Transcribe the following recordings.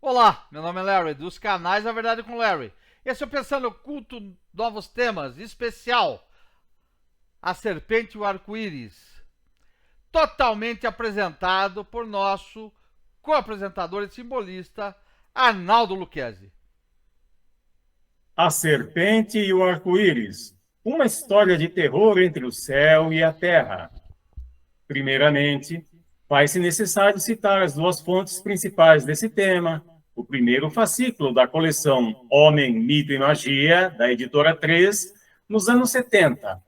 Olá, meu nome é Larry, dos canais A Verdade com Larry. Esse é o Pensando Oculto, novos temas, especial A Serpente e o Arco-Íris. Totalmente apresentado por nosso co-apresentador e simbolista, Arnaldo Lucchesi. A Serpente e o Arco-Íris, uma história de terror entre o céu e a terra. Primeiramente, faz-se necessário citar as duas fontes principais desse tema. O primeiro fascículo da coleção Homem, Mito e Magia, da editora 3, nos anos 70,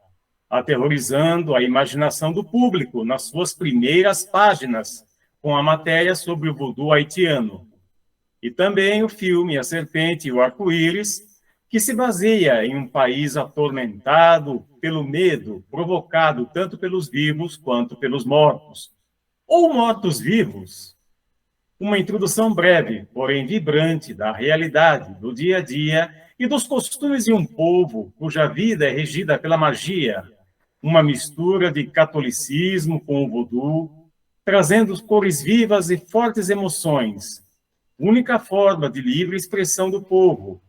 aterrorizando a imaginação do público nas suas primeiras páginas, com a matéria sobre o vodu haitiano. E também o filme A Serpente e o Arco-Íris, que se baseia em um país atormentado pelo medo provocado tanto pelos vivos quanto pelos mortos. Ou mortos-vivos. Uma introdução breve, porém vibrante, da realidade, do dia a dia e dos costumes de um povo cuja vida é regida pela magia, uma mistura de catolicismo com o vodu, trazendo cores vivas e fortes emoções, única forma de livre expressão do povo,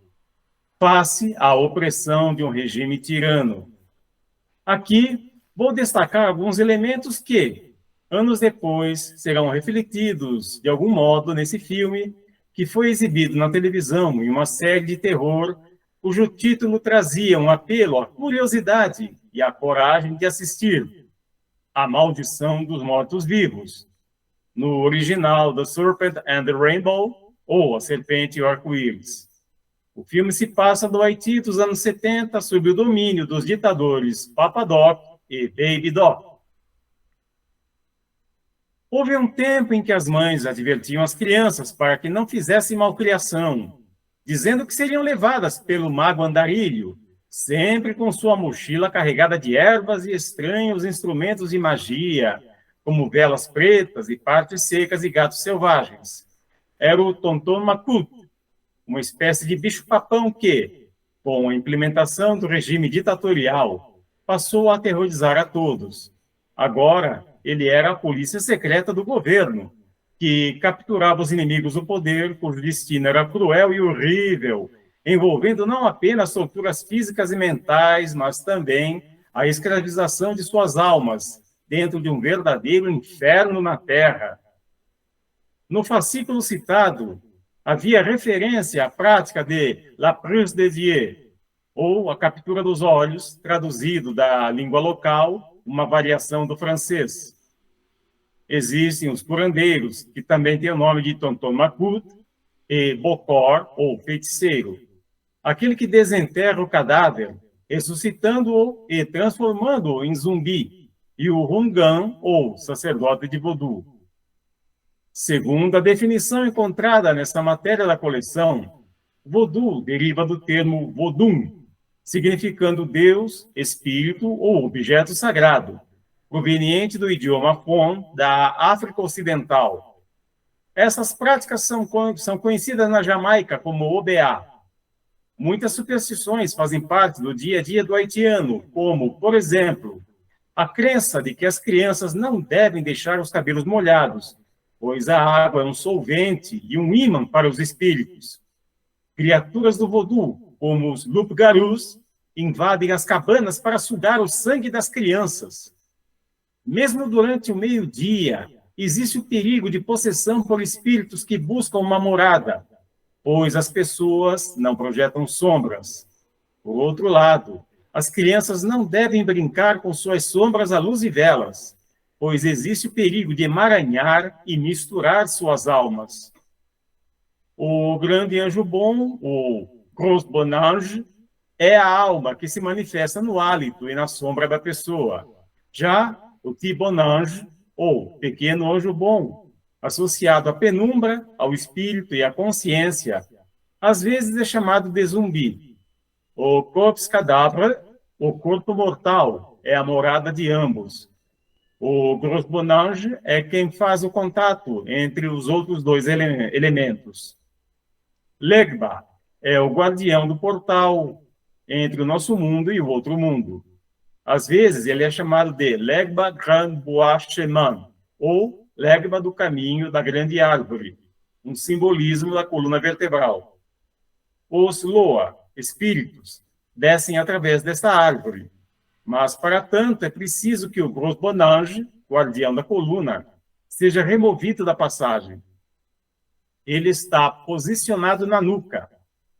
face à opressão de um regime tirano. Aqui vou destacar alguns elementos que, anos depois, serão refletidos de algum modo nesse filme que foi exibido na televisão em uma série de terror cujo título trazia um apelo à curiosidade e à coragem de assistir: A Maldição dos Mortos-Vivos, no original The Serpent and the Rainbow, ou A Serpente e o Arco-Íris. O filme se passa no Haiti dos anos 70, sob o domínio dos ditadores Papa Doc e Baby Doc. Houve um tempo em que as mães advertiam as crianças para que não fizessem malcriação, dizendo que seriam levadas pelo mago andarilho, sempre com sua mochila carregada de ervas e estranhos instrumentos de magia, como velas pretas e partes secas e gatos selvagens. Era o Tonton Makut, uma espécie de bicho-papão que, com a implementação do regime ditatorial, passou a aterrorizar a todos. Agora, ele era a polícia secreta do governo, que capturava os inimigos do poder, cujo destino era cruel e horrível, envolvendo não apenas torturas físicas e mentais, mas também a escravização de suas almas, dentro de um verdadeiro inferno na Terra. No fascículo citado, havia referência à prática de la prise des yeux, ou a captura dos olhos, traduzido da língua local, uma variação do francês. Existem os curandeiros, que também têm o nome de Tonton Makut, e Bokor, ou feiticeiro, aquele que desenterra o cadáver, ressuscitando-o e transformando-o em zumbi, e o Rungan, ou sacerdote de vodu. Segundo a definição encontrada nessa matéria da coleção, vodu deriva do termo vodum, significando Deus, espírito ou objeto sagrado, proveniente do idioma Fon da África Ocidental. Essas práticas são conhecidas na Jamaica como OBA. Muitas superstições fazem parte do dia a dia do haitiano, como, por exemplo, a crença de que as crianças não devem deixar os cabelos molhados, pois a água é um solvente e um ímã para os espíritos. Criaturas do vodu, como os loups-garous, invadem as cabanas para sugar o sangue das crianças. Mesmo durante o meio-dia, existe o perigo de possessão por espíritos que buscam uma morada, pois as pessoas não projetam sombras. Por outro lado, as crianças não devem brincar com suas sombras à luz de velas, pois existe o perigo de emaranhar e misturar suas almas. O grande anjo bom, o Gros Bon Ange, é a alma que se manifesta no hálito e na sombra da pessoa. Já o Petit Bon Ange, ou pequeno anjo bom, associado à penumbra, ao espírito e à consciência, às vezes é chamado de zumbi. O corpus cadavre, o corpo mortal, é a morada de ambos. O Gros Bon Ange é quem faz o contato entre os outros dois elementos. Legba é o guardião do portal entre o nosso mundo e o outro mundo. Às vezes, ele é chamado de Legba Grand Bois Chemin, ou Legba do Caminho da Grande Árvore. um simbolismo da coluna vertebral. Os Loa, espíritos, descem através desta árvore, mas, para tanto, é preciso que o Gros Bonange, guardião da coluna, seja removido da passagem. Ele está posicionado na nuca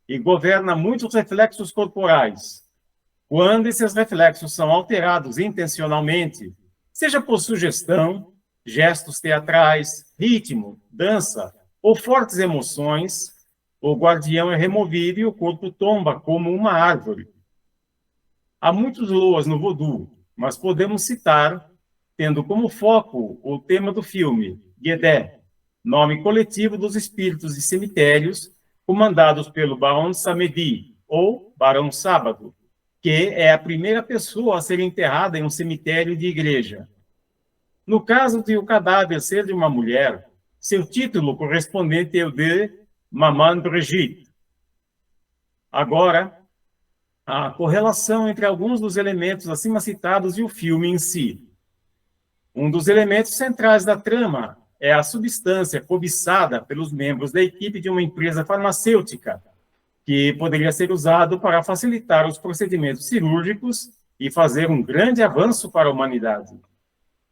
e governa muitos reflexos corporais. Quando esses reflexos são alterados intencionalmente, seja por sugestão, gestos teatrais, ritmo, dança ou fortes emoções, o guardião é removido e o corpo tomba como uma árvore. Há muitos loas no voodoo, mas podemos citar, tendo como foco o tema do filme, Guédé, nome coletivo dos espíritos de cemitérios, comandados pelo Barão Samedi, ou Barão Sábado, que é a primeira pessoa a ser enterrada em um cemitério de igreja. No caso de o cadáver ser de uma mulher, seu título correspondente é o de Maman Brigitte. Agora, a correlação entre alguns dos elementos acima citados e o filme em si. Um dos elementos centrais da trama é a substância cobiçada pelos membros da equipe de uma empresa farmacêutica, que poderia ser usado para facilitar os procedimentos cirúrgicos e fazer um grande avanço para a humanidade.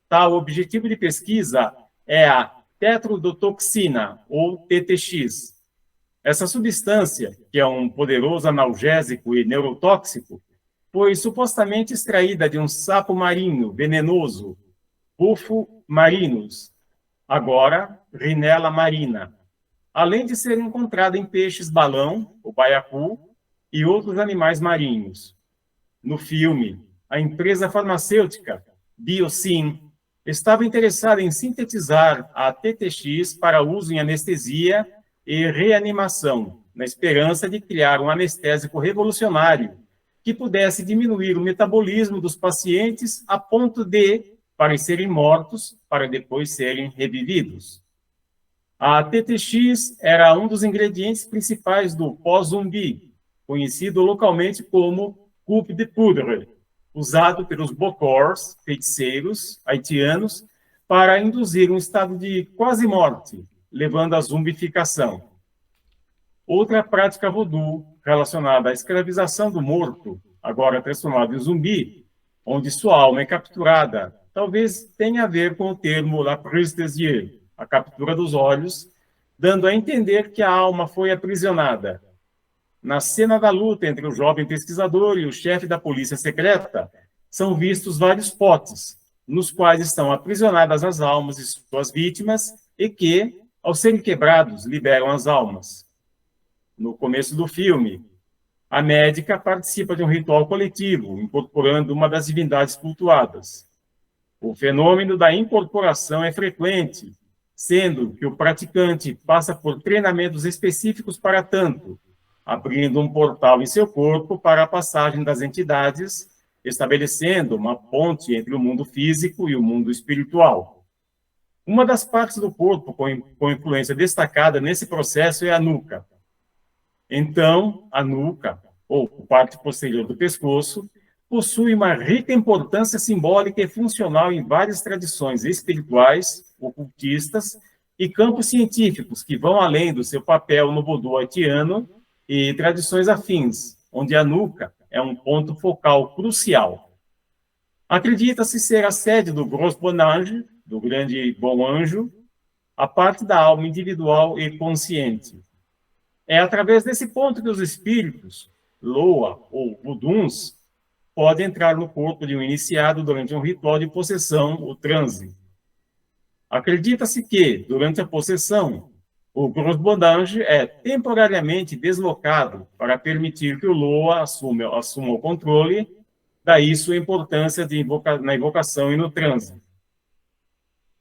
Tal objetivo de pesquisa é a tetrodotoxina, ou TTX. Essa substância, que é um poderoso analgésico e neurotóxico, foi supostamente extraída de um sapo marinho venenoso, Bufo marinus, agora Rhinella marina, além de ser encontrada em peixes-balão, o baiacu, e outros animais marinhos. No filme, a empresa farmacêutica Biocin estava interessada em sintetizar a TTX para uso em anestesia e reanimação, na esperança de criar um anestésico revolucionário que pudesse diminuir o metabolismo dos pacientes a ponto de parecerem mortos para depois serem revividos. A TTX era um dos ingredientes principais do pó-zumbi, conhecido localmente como coupe de poudre, usado pelos bokors, feiticeiros haitianos, para induzir um estado de quase morte, levando à zumbificação. Outra prática voodoo relacionada à escravização do morto, agora transformado em zumbi, onde sua alma é capturada, talvez tenha a ver com o termo la prise des yeux, a captura dos olhos, dando a entender que a alma foi aprisionada. Na cena da luta entre o jovem pesquisador e o chefe da polícia secreta, são vistos vários potes, nos quais estão aprisionadas as almas de suas vítimas e que, ao serem quebrados, liberam as almas. No começo do filme, a médica participa de um ritual coletivo, incorporando uma das divindades cultuadas. O fenômeno da incorporação é frequente, sendo que o praticante passa por treinamentos específicos para tanto, abrindo um portal em seu corpo para a passagem das entidades, estabelecendo uma ponte entre o mundo físico e o mundo espiritual. Uma das partes do corpo com influência destacada nesse processo é a nuca. Então, a nuca, ou parte posterior do pescoço, possui uma rica importância simbólica e funcional em várias tradições espirituais, ocultistas e campos científicos que vão além do seu papel no voodoo haitiano e tradições afins, onde a nuca é um ponto focal crucial. Acredita-se ser a sede do Gros Bonange, do grande bom anjo, a parte da alma individual e consciente. É através desse ponto que os espíritos, Loa ou Voodoos, podem entrar no corpo de um iniciado durante um ritual de possessão, o transe. Acredita-se que, durante a possessão, o Gros Bonange é temporariamente deslocado para permitir que o Loa assuma o controle, daí sua importância na invocação e no transe.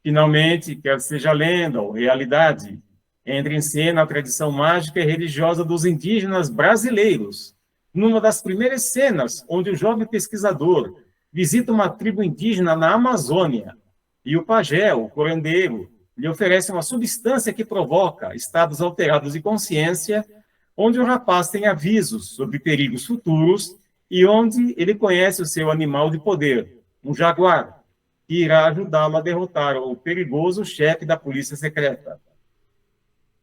Finalmente, quer seja lenda ou realidade, entra em cena a tradição mágica e religiosa dos indígenas brasileiros, numa das primeiras cenas onde o jovem pesquisador visita uma tribo indígena na Amazônia e o pajé, o curandeiro, lhe oferece uma substância que provoca estados alterados de consciência, onde o rapaz tem avisos sobre perigos futuros e onde ele conhece o seu animal de poder, um jaguar, que irá ajudá-lo a derrotar o perigoso chefe da polícia secreta.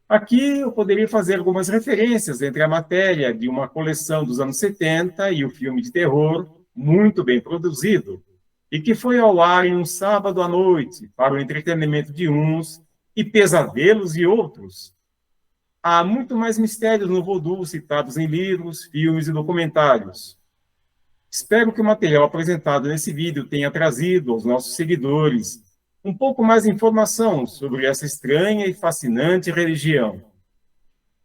Aqui eu poderia fazer algumas referências entre a matéria de uma coleção dos anos 70 e o filme de terror, muito bem produzido, e que foi ao ar em um sábado à noite, para o entretenimento de uns e pesadelos de outros. Há muito mais mistérios no voodoo citados em livros, filmes e documentários. Espero que o material apresentado nesse vídeo tenha trazido aos nossos seguidores um pouco mais de informação sobre essa estranha e fascinante religião.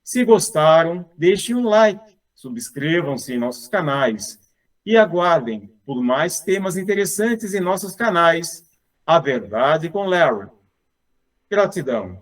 Se gostaram, deixem um like, subscrevam-se em nossos canais e aguardem por mais temas interessantes em nossos canais. A Verdade com Larry. Gratidão.